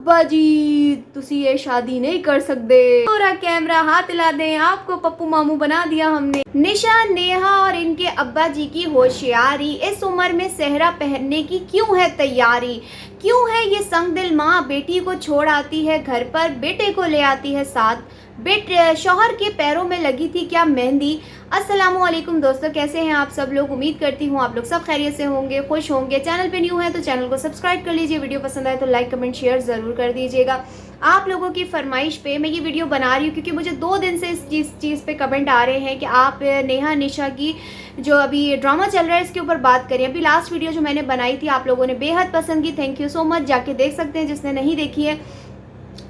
अब्बा जी तुसी ये शादी नहीं कर सकते। पूरा कैमरा हाथ हिला दें, आपको पप्पू मामू बना दिया हमने। निशा, नेहा और इनके अब्बा जी की होशियारी, इस उम्र में सेहरा पहनने की क्यों है तैयारी। क्यों है ये संगदिल माँ, बेटी को छोड़ आती है घर पर, बेटे को ले आती है साथ। बेटे शौहर के पैरों में लगी थी क्या मेहंदी। अस्सलामुअलैकुम दोस्तों, कैसे हैं आप सब लोग। उम्मीद करती हूँ आप लोग सब खैरियत से होंगे, खुश होंगे। चैनल पे न्यू है तो चैनल को सब्सक्राइब कर लीजिए। वीडियो पसंद आए तो लाइक कमेंट शेयर ज़रूर कर दीजिएगा। आप लोगों की फरमाइश पे मैं ये वीडियो बना रही हूँ क्योंकि मुझे 2 दिन से इस चीज़ पे कमेंट आ रहे हैं कि आप नेहा निशा की जो अभी ड्रामा चल रहा है इसके ऊपर बात करें। अभी लास्ट वीडियो जो मैंने बनाई थी आप लोगों ने बेहद पसंद की, थैंक यू सो मच। जाके देख सकते हैं जिसने नहीं देखी है।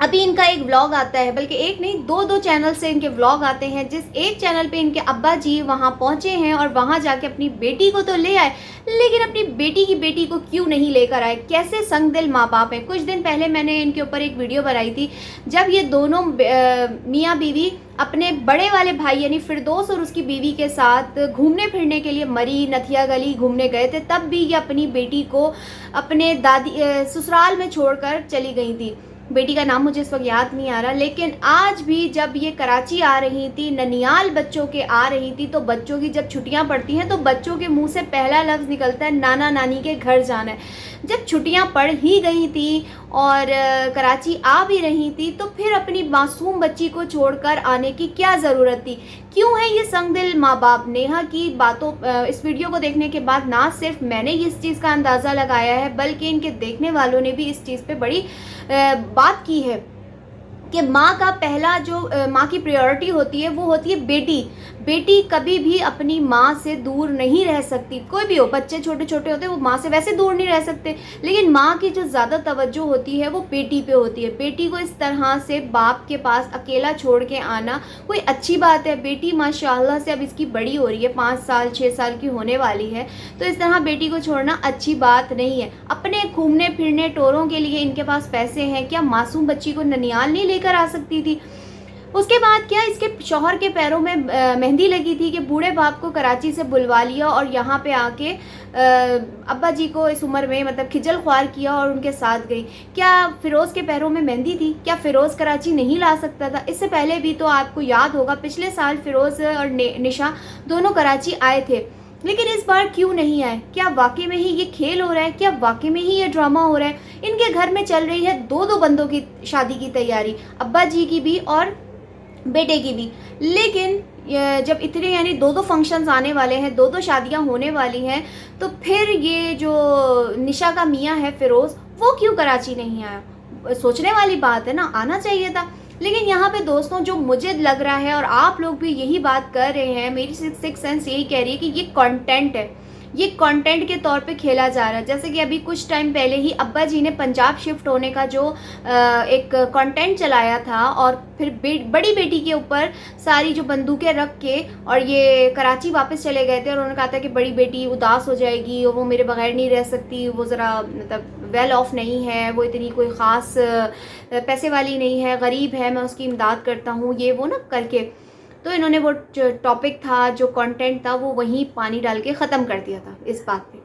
अभी इनका एक व्लॉग आता है, बल्कि एक नहीं दो चैनल से इनके व्लॉग आते हैं। जिस एक चैनल पे इनके अब्बा जी वहाँ पहुँचे हैं और वहाँ जाके अपनी बेटी को तो ले आए, लेकिन अपनी बेटी की बेटी को क्यों नहीं लेकर आए। कैसे संगदिल माँ बाप हैं। कुछ दिन पहले मैंने इनके ऊपर एक वीडियो बनाई थी जब ये दोनों मियाँ बीवी अपने बड़े वाले भाई यानी फिरदौस और उसकी बीवी के साथ घूमने फिरने के लिए मरी नथिया गली घूमने गए थे। तब भी ये अपनी बेटी को अपने दादी ससुराल में छोड़कर चली गई थी। बेटी का नाम मुझे इस वक्त याद नहीं आ रहा, लेकिन आज भी जब ये कराची आ रही थी, ननियाल बच्चों के आ रही थी, तो बच्चों की जब छुट्टियां पड़ती हैं तो बच्चों के मुंह से पहला लफ्ज़ निकलता है नाना नानी के घर जाना है। जब छुट्टियां पड़ ही गई थी और कराची आ भी रही थी तो फिर अपनी मासूम बच्ची को छोड़कर आने की क्या ज़रूरत थी। क्यों है ये संगदिल माँ बाप। नेहा की बातों इस वीडियो को देखने के बाद ना सिर्फ मैंने इस चीज़ का अंदाज़ा लगाया है बल्कि इनके देखने वालों ने भी इस चीज़ पे बड़ी बात की है कि माँ का पहला जो माँ की प्रायोरिटी होती है वो होती है बेटी। बेटी कभी भी अपनी माँ से दूर नहीं रह सकती। कोई भी हो, बच्चे छोटे छोटे होते हैं वो माँ से वैसे दूर नहीं रह सकते, लेकिन माँ की जो ज़्यादा तवज्जो होती है वो बेटी पे होती है। बेटी को इस तरह से बाप के पास अकेला छोड़ के आना कोई अच्छी बात है। बेटी माशाल्लाह से अब इसकी बड़ी हो रही है, 5 साल 6 साल की होने वाली है, तो इस तरह बेटी को छोड़ना अच्छी बात नहीं है। अपने घूमने फिरने टोरों के लिए इनके पास पैसे हैं, क्या मासूम बच्ची को ननियाल नहीं लेकर आ सकती थी। उसके बाद क्या इसके शौहर के पैरों में मेहंदी लगी थी कि बूढ़े बाप को कराची से बुलवा लिया और यहाँ पे आके अब्बा जी को इस उम्र में मतलब खिजल ख्वार किया और उनके साथ गई। क्या फ़िरोज़ के पैरों में मेहंदी थी। क्या फ़िरोज़ कराची नहीं ला सकता था। इससे पहले भी तो आपको याद होगा पिछले साल फ़िरोज़ और निशा दोनों कराची आए थे, लेकिन इस बार क्यों नहीं आए। क्या वाकई में ही ये खेल हो रहा है, क्या वाकई में ही ये ड्रामा हो रहा है। इनके घर में चल रही है दो बंदों की शादी की तैयारी, अब्बा जी की भी और बेटे की भी। लेकिन जब इतने यानी दो फंक्शंस आने वाले हैं, दो शादियां होने वाली हैं, तो फिर ये जो निशा का मियाँ है फ़िरोज़, वो क्यों कराची नहीं आया। सोचने वाली बात है ना, आना चाहिए था। लेकिन यहाँ पे दोस्तों जो मुझे लग रहा है और आप लोग भी यही बात कर रहे हैं, मेरी सिक्स सेंस यही कह रही है कि ये कंटेंट है, ये कंटेंट के तौर पे खेला जा रहा है। जैसे कि अभी कुछ टाइम पहले ही अब्बा जी ने पंजाब शिफ्ट होने का जो एक कंटेंट चलाया था और फिर बड़ी बेटी के ऊपर सारी जो बंदूकें रख के और ये कराची वापस चले गए थे और उन्होंने कहा था कि बड़ी बेटी उदास हो जाएगी और वो मेरे बगैर नहीं रह सकती, वो ज़रा मतलब वेल ऑफ नहीं है, वो इतनी कोई ख़ास पैसे वाली नहीं है, गरीब है, मैं उसकी इमदाद करता हूँ, ये वो ना करके। तो इन्होंने वो जो टॉपिक था, जो कंटेंट था, वो वहीं पानी डाल के ख़त्म कर दिया था इस बात पे।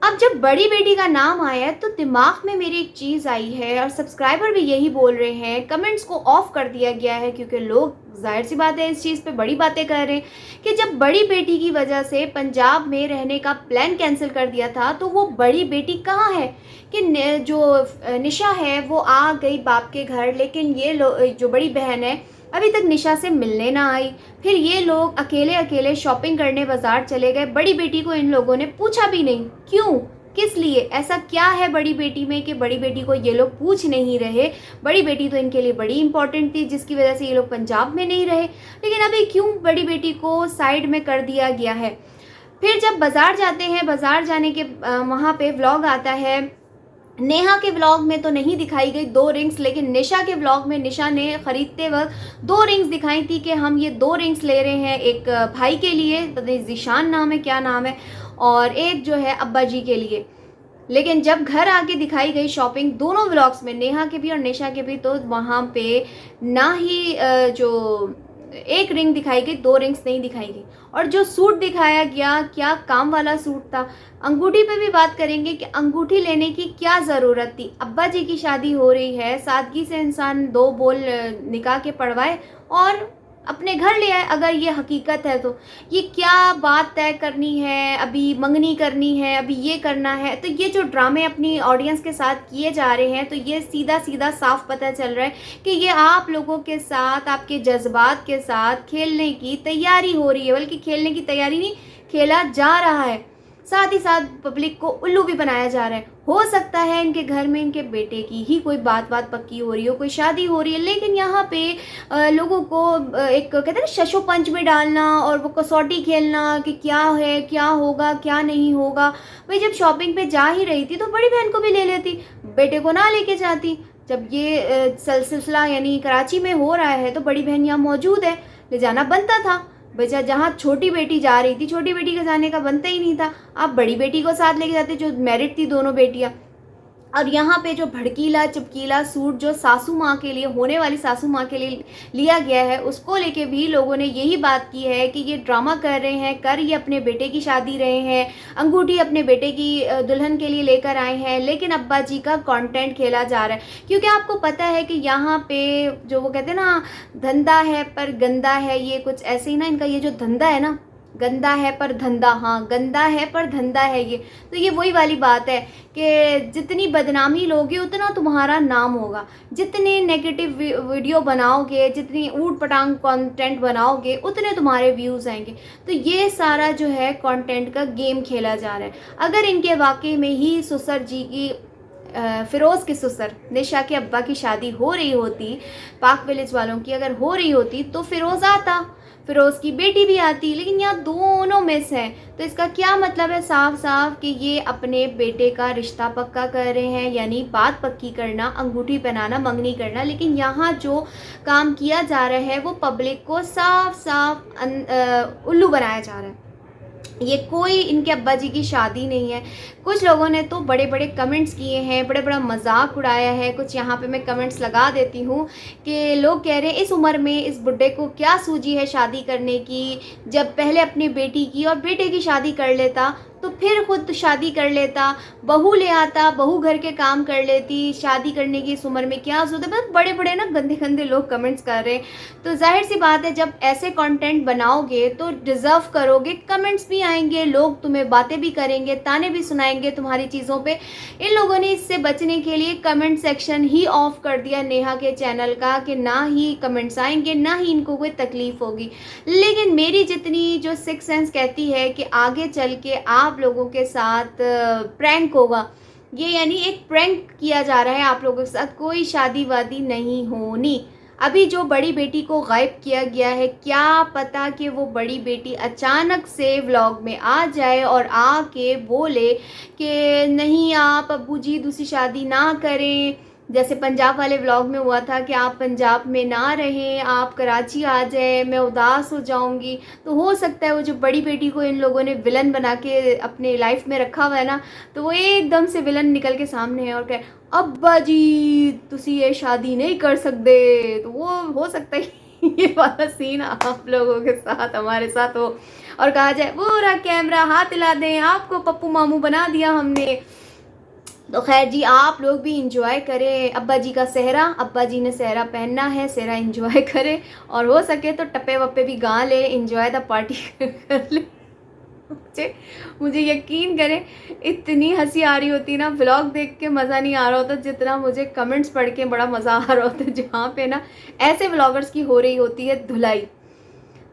अब जब बड़ी बेटी का नाम आया तो दिमाग में मेरी एक चीज़ आई है और सब्सक्राइबर भी यही बोल रहे हैं, कमेंट्स को ऑफ कर दिया गया है क्योंकि लोग जाहिर सी बात है इस चीज़ पे बड़ी बातें कर रहे हैं कि जब बड़ी बेटी की वजह से पंजाब में रहने का प्लान कैंसिल कर दिया था तो वो बड़ी बेटी कहाँ है। कि जो निशा है वो आ गई बाप के घर, लेकिन ये जो बड़ी बहन है अभी तक निशा से मिलने ना आई। फिर ये लोग अकेले अकेले शॉपिंग करने बाज़ार चले गए। बड़ी बेटी को इन लोगों ने पूछा भी नहीं, क्यों, किस लिए, ऐसा क्या है बड़ी बेटी में कि बड़ी बेटी को ये लोग पूछ नहीं रहे। बड़ी बेटी तो इनके लिए बड़ी इंपॉर्टेंट थी जिसकी वजह से ये लोग पंजाब में नहीं रहे, लेकिन अभी क्यों बड़ी बेटी को साइड में कर दिया गया है। फिर जब बाज़ार जाते हैं, बाज़ार जाने के वहाँ पे व्लॉग आता है। नेहा के व्लॉग में तो नहीं दिखाई गई 2 रिंग्स, लेकिन निशा के व्लॉग में निशा ने ख़रीदते वक्त 2 रिंग्स दिखाई थी कि हम ये 2 रिंग्स ले रहे हैं, एक भाई के लिए, पता नहीं ज़ीशान नाम है क्या नाम है, और एक जो है अब्बा जी के लिए। लेकिन जब घर आके दिखाई गई शॉपिंग दोनों व्लॉग्स में, नेहा के भी और निशा के भी, तो वहाँ पे ना ही जो एक रिंग दिखाई गई, 2 रिंग्स नहीं दिखाई गई। और जो सूट दिखाया गया, क्या काम वाला सूट था। अंगूठी पे भी बात करेंगे कि अंगूठी लेने की क्या ज़रूरत थी। अब्बा जी की शादी हो रही है, सादगी से इंसान 2 बोल निकाह के पढ़वाए और अपने घर ले आए। अगर ये हकीकत है तो ये क्या बात तय करनी है, अभी मंगनी करनी है, अभी ये करना है। तो ये जो ड्रामे अपनी ऑडियंस के साथ किए जा रहे हैं, तो ये सीधा सीधा साफ पता चल रहा है कि ये आप लोगों के साथ, आपके जज्बात के साथ खेलने की तैयारी हो रही है। बल्कि खेलने की तैयारी नहीं, खेला जा रहा है। साथ ही साथ पब्लिक को उल्लू भी बनाया जा रहा है। हो सकता है इनके घर में इनके बेटे की ही कोई बात पक्की हो रही हो, कोई शादी हो रही है, लेकिन यहाँ पे लोगों को एक कहते हैं ना शशोपंच में डालना और वो कसौटी खेलना कि क्या है, क्या होगा, क्या नहीं होगा। भाई जब शॉपिंग पे जा ही रही थी तो बड़ी बहन को भी ले लेती, बेटे को ना लेके जाती। जब ये सिलसिला यानी कराची में हो रहा है तो बड़ी बहन यहाँ मौजूद है, ले जाना बनता था। बचा जहाँ छोटी बेटी जा रही थी, छोटी बेटी का जाने का बनता ही नहीं था। आप बड़ी बेटी को साथ लेके जाते, जो मैरिड थी दोनों बेटियां। और यहाँ पे जो भड़कीला चिपकीला सूट जो सासू माँ के लिए, होने वाली सासू माँ के लिए लिया गया है, उसको लेके भी लोगों ने यही बात की है कि ये ड्रामा कर रहे हैं, कर ये अपने बेटे की शादी रहे हैं, अंगूठी अपने बेटे की दुल्हन के लिए लेकर आए हैं, लेकिन अब्बा जी का कंटेंट खेला जा रहा है। क्योंकि आपको पता है कि यहाँ पे जो वो कहते हैं ना, धंधा है पर गंदा है, ये कुछ ऐसे ही ना, इनका ये जो धंधा है ना, गंदा है पर धंधा, हाँ गंदा है पर धंधा है ये। तो ये वही वाली बात है कि जितनी बदनामी लोगे उतना तुम्हारा नाम होगा, जितने नेगेटिव वीडियो बनाओगे, जितनी ऊट पटांग कंटेंट बनाओगे, उतने तुम्हारे व्यूज़ आएंगे। तो ये सारा जो है कंटेंट का गेम खेला जा रहा है। अगर इनके वाकई में ही सुसर जी की फ़िरोज़ की ससुर निशा के अब्बा की शादी हो रही होती, पाक विलेज वालों की अगर हो रही होती, तो फ़िरोज़ आता, फ़िरोज़ की बेटी भी आती। लेकिन यहाँ दोनों मिस हैं। तो इसका क्या मतलब है साफ साफ कि ये अपने बेटे का रिश्ता पक्का कर रहे हैं, यानी बात पक्की करना, अंगूठी पहनाना, मंगनी करना। लेकिन यहाँ जो काम किया जा रहा है वो पब्लिक को साफ साफ उल्लू बनाया जा रहा है। ये कोई इनके अब्बा जी की शादी नहीं है। कुछ लोगों ने तो बड़े बड़े कमेंट्स किए हैं, बड़े बड़ा मजाक उड़ाया है। कुछ यहाँ पे मैं कमेंट्स लगा देती हूँ कि लोग कह रहे हैं इस उम्र में इस बुड्ढे को क्या सूझी है शादी करने की, जब पहले अपनी बेटी की और बेटे की शादी कर लेता तो फिर खुद शादी कर लेता, बहू ले आता, बहू घर के काम कर लेती, शादी करने की इस उम्र में क्या सोचते। बस बड़े बड़े ना गंदे गंदे लोग कमेंट्स कर रहे हैं। तो जाहिर सी बात है, जब ऐसे कंटेंट बनाओगे तो डिज़र्व करोगे, कमेंट्स भी आएंगे, लोग तुम्हें बातें भी करेंगे, ताने भी सुनाएंगे तुम्हारी चीज़ों पे। इन लोगों ने इससे बचने के लिए कमेंट सेक्शन ही ऑफ कर दिया नेहा के चैनल का, कि ना ही कमेंट्स आएंगे, ना ही इनको कोई तकलीफ़ होगी। लेकिन मेरी जितनी जो सिक्स सेंस कहती है कि आगे चल के आप लोगों के साथ प्रैंक होगा, ये यानी एक प्रैंक किया जा रहा है आप लोगों के साथ, कोई शादी वादी नहीं होनी। अभी जो बड़ी बेटी को गायब किया गया है, क्या पता कि वो बड़ी बेटी अचानक से व्लॉग में आ जाए और आके बोले कि नहीं आप अब्बू जी दूसरी शादी ना करें। जैसे पंजाब वाले व्लॉग में हुआ था कि आप पंजाब में ना रहें, आप कराची आ जाए, मैं उदास हो जाऊंगी। तो हो सकता है वो जो बड़ी बेटी को इन लोगों ने विलन बना के अपने लाइफ में रखा हुआ है ना, तो वो एकदम से विलन निकल के सामने है और कहे अब्बा जी तुसी ये शादी नहीं कर सकते। तो वो हो सकता है ये वाला सीन आप लोगों के साथ, हमारे साथ हो और कहा जाए पूरा कैमरा हाथ हिला दें, आपको पप्पू मामू बना दिया हमने। तो खैर जी, आप लोग भी इंजॉय करें अब्बा जी का सेहरा। अब्बा जी ने सेहरा पहनना है, सेहरा इंजॉय करें और हो सके तो टप्पे वप्पे भी गा ले, इंजॉय द पार्टी कर ले। मुझे यकीन करें इतनी हंसी आ रही होती ना, व्लॉग देख के मज़ा नहीं आ रहा होता जितना मुझे कमेंट्स पढ़ के बड़ा मज़ा आ रहा होता है, जहाँ पे ना ऐसे व्लॉगर्स की हो रही होती है धुलाई।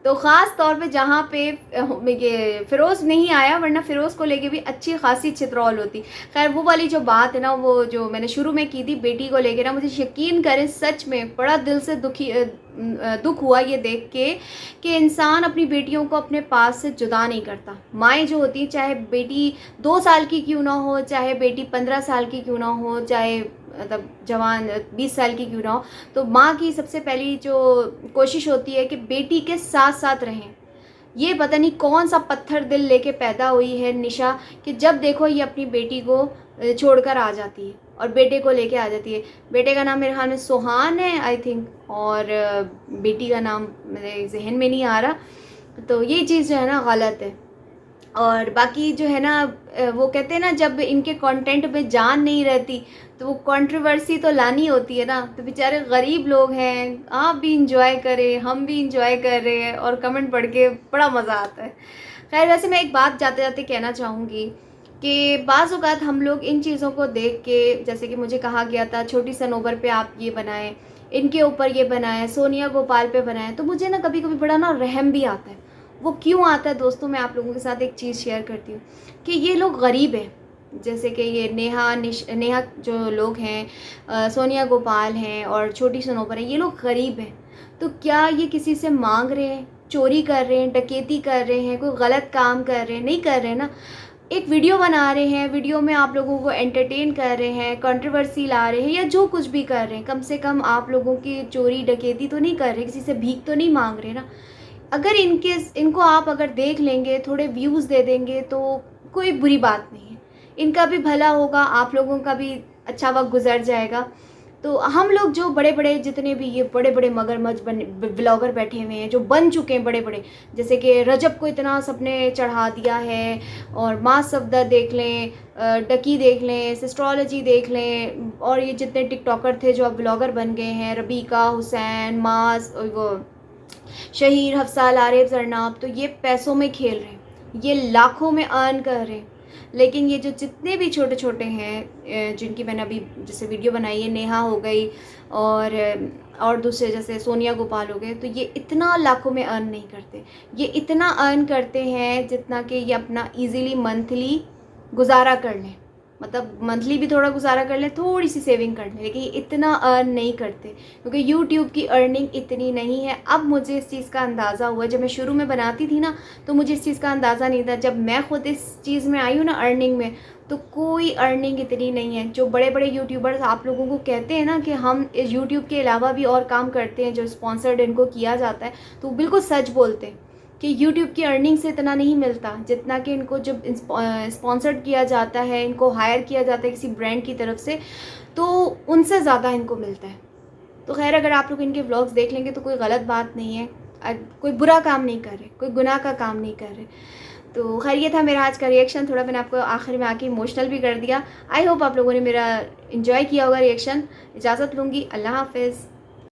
तो ख़ास तौर पे जहाँ पे ये फ़िरोज़ नहीं आया, वरना फ़िरोज़ को लेके भी अच्छी खासी चित्रौल होती। खैर वो वाली जो बात है ना, वो जो मैंने शुरू में की थी बेटी को लेके ना, मुझे यकीन करें सच में बड़ा दिल से दुख हुआ ये देख के कि इंसान अपनी बेटियों को अपने पास से जुदा नहीं करता। माएँ जो होती हैं, चाहे बेटी 2 साल की क्यों ना हो, चाहे बेटी 15 साल की क्यों ना हो, चाहे मतलब जवान 20 साल की क्यों ना हो, तो माँ की सबसे पहली जो कोशिश होती है कि बेटी के साथ साथ रहें। ये पता नहीं कौन सा पत्थर दिल लेके पैदा हुई है निशा, कि जब देखो ये अपनी बेटी को छोड़कर आ जाती है। और बेटे को लेके आ जाती है। बेटे का नाम मेरे ख्याल में सोहान है आई थिंक, और बेटी का नाम मेरे जहन में नहीं आ रहा। तो ये चीज़ जो है ना गलत है। और बाकी जो है ना वो कहते हैं ना, जब इनके कंटेंट में जान नहीं रहती तो वो कंट्रोवर्सी तो लानी होती है ना। तो बेचारे गरीब लोग हैं, आप भी इंजॉय करें, हम भी इंजॉय कर रहे हैं, और कमेंट पढ़ के बड़ा मज़ा आता है। खैर, वैसे मैं एक बात जाते जाते कहना चाहूँगी कि बाज़ औक़ात हम लोग इन चीज़ों को देख के, जैसे कि मुझे कहा गया था छोटी सनोबर पे आप ये बनाएं, इनके ऊपर ये बनाएं, सोनिया गोपाल पे बनाएं, तो मुझे ना कभी कभी बड़ा ना रहम भी आता है। वो क्यों आता है दोस्तों, मैं आप लोगों के साथ एक चीज़ शेयर करती हूँ कि ये लोग गरीब हैं। जैसे कि ये नेहा जो लोग हैं, सोनिया गोपाल हैं और छोटी सनोबर हैं, ये लोग गरीब हैं। तो क्या ये किसी से मांग रहे हैं, चोरी कर रहे हैं, डकैती कर रहे हैं, कोई गलत काम कर रहे हैं? नहीं कर रहे हैं ना। एक वीडियो बना रहे हैं, वीडियो में आप लोगों को एंटरटेन कर रहे हैं, कंट्रोवर्सी ला रहे हैं, या जो कुछ भी कर रहे हैं, कम से कम आप लोगों की चोरी डकैती तो नहीं कर रहे, किसी से भीख तो नहीं मांग रहे ना। अगर इनको आप अगर देख लेंगे, थोड़े व्यूज़ दे देंगे, तो कोई बुरी बात नहीं है। इनका भी भला होगा, आप लोगों का भी अच्छा वक्त गुजर जाएगा। तो हम लोग जो बड़े बड़े, जितने भी ये बड़े बड़े मगरमच्छ ब्लॉगर बैठे हुए हैं, जो बन चुके हैं बड़े बड़े, जैसे कि रजब को इतना सबने चढ़ा दिया है, और माँ सफदर देख लें, डकी देख लें, एस्ट्रोलॉजी देख लें, और ये जितने टिकटॉकर थे जो अब ब्लॉगर बन गए हैं, रबीका, हुसैन, मास, वो शहीर, हफ्साल, आरिफ, जरनाब, तो ये पैसों में खेल रहे हैं, ये लाखों में अर्न कर रहे हैं। लेकिन ये जो जितने भी छोटे छोटे हैं, जिनकी मैंने अभी जैसे वीडियो बनाई है, नेहा हो गई और दूसरे जैसे सोनिया गोपाल हो गए, तो ये इतना लाखों में अर्न नहीं करते। ये इतना अर्न करते हैं जितना कि ये अपना इजीली मंथली गुजारा कर लें, मतलब मंथली भी थोड़ा गुजारा कर लें, थोड़ी सी सेविंग कर लें, लेकिन ये इतना अर्न नहीं करते, क्योंकि यूट्यूब की अर्निंग इतनी नहीं है। अब मुझे इस चीज़ का अंदाज़ा हुआ, जब मैं शुरू में बनाती थी ना, तो मुझे इस चीज़ का अंदाज़ा नहीं था। जब मैं खुद इस चीज़ में आई हूँ ना, अर्निंग में, तो कोई अर्निंग इतनी नहीं है। जो बड़े बड़े यूट्यूबर्स आप लोगों को कहते हैं ना कि हम इस यूट्यूब के अलावा भी और काम करते हैं, जो स्पॉन्सर्ड इनको किया जाता है, तो बिल्कुल सच बोलते हैं कि YouTube की अर्निंग से इतना नहीं मिलता जितना कि इनको जब स्पॉन्सर्ड किया जाता है, इनको हायर किया जाता है किसी ब्रांड की तरफ से, तो उनसे ज़्यादा इनको मिलता है। तो खैर, अगर आप लोग इनके व्लॉग्स देख लेंगे तो कोई गलत बात नहीं है, कोई बुरा काम नहीं कर रहे, कोई गुनाह का काम नहीं कर रहे। तो खैर, ये था मेरा आज का रिएक्शन। थोड़ा मैंने आपको आखिर में आके इमोशनल भी कर दिया। आई होप आप लोगों ने मेरा इन्जॉय किया होगा रिएक्शन। इजाज़त लूँगी, अल्लाह हाफिज़।